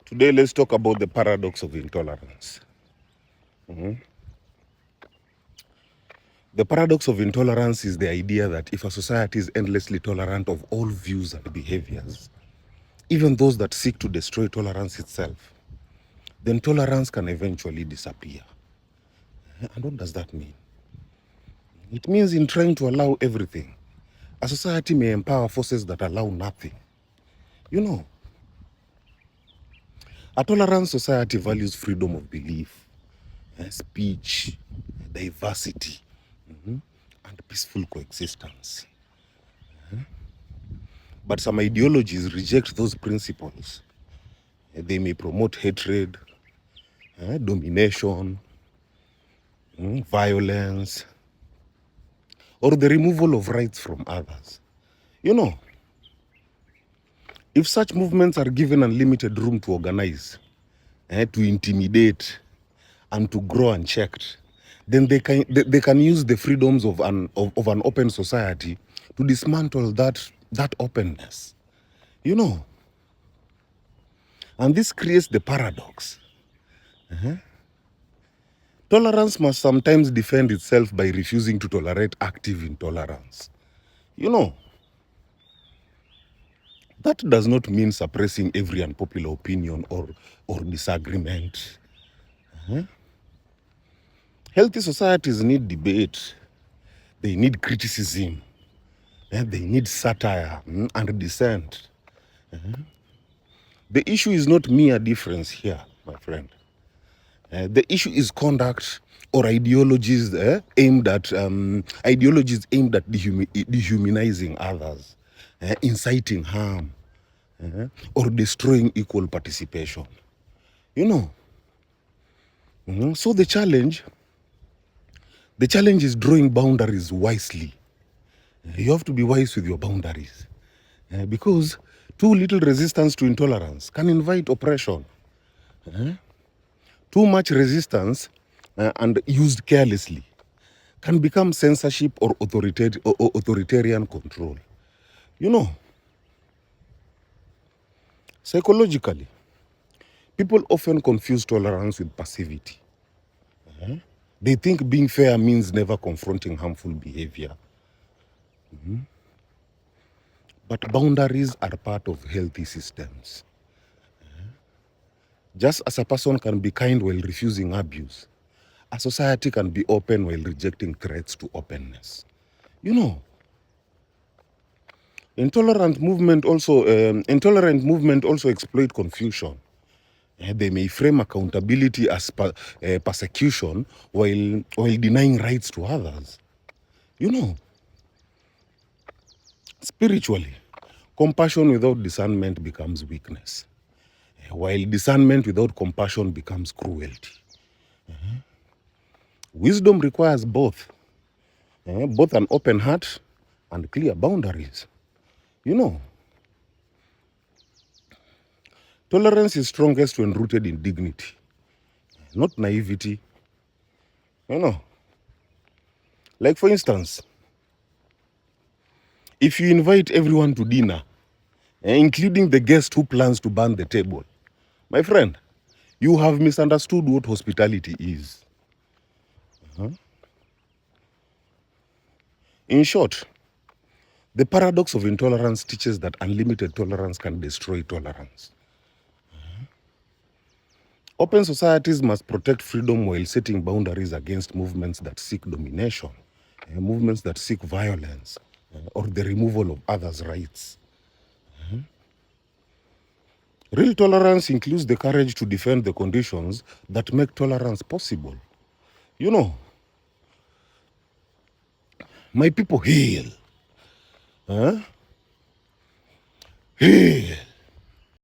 Today, let's talk about the paradox of intolerance. Mhm. The paradox of intolerance is the idea that if a society is endlessly tolerant of all views and behaviors, even those that seek to destroy tolerance itself, then tolerance can eventually disappear. And what does that mean? It means in trying to allow everything, a society may empower forces that allow nothing. You know, a tolerant society values freedom of belief, speech, diversity, and peaceful coexistence. But some ideologies reject those principles. They may promote hatred, domination, violence, or the removal of rights from others. You know, if such movements are given unlimited room to organize, to intimidate, and to grow unchecked, then they can use the freedoms of an open society to dismantle that openness. You know, and this creates the paradox. Tolerance must sometimes defend itself by refusing to tolerate active intolerance. You know, that does not mean suppressing every unpopular opinion or disagreement. Healthy societies need debate, they need criticism, they need satire and dissent. The issue is not mere difference here, my friend. The issue is conduct or ideologies aimed at dehumanizing others, inciting harm, or destroying equal participation. You know, so the challenge is drawing boundaries wisely. You have to be wise with your boundaries, because too little resistance to intolerance can invite oppression. Too much resistance and used carelessly can become censorship or authoritarian control. You know, psychologically, people often confuse tolerance with passivity. They think being fair means never confronting harmful behavior. But boundaries are part of healthy systems. Just as a person can be kind while refusing abuse, a society can be open while rejecting threats to openness. You know, intolerant movement also exploit confusion. They may frame accountability as persecution while denying rights to others. You know, spiritually, compassion without discernment becomes weakness, while discernment without compassion becomes cruelty. Wisdom requires both an open heart and clear boundaries. You know, tolerance is strongest when rooted in dignity, not naivety. You know, like for instance, if you invite everyone to dinner, including the guest who plans to burn the table, my friend, you have misunderstood what hospitality is. In short, the paradox of intolerance teaches that unlimited tolerance can destroy tolerance. Open societies must protect freedom while setting boundaries against movements that seek domination, movements that seek violence, or the removal of others' rights. Real tolerance includes the courage to defend the conditions that make tolerance possible. You know, my people, hail. Hail.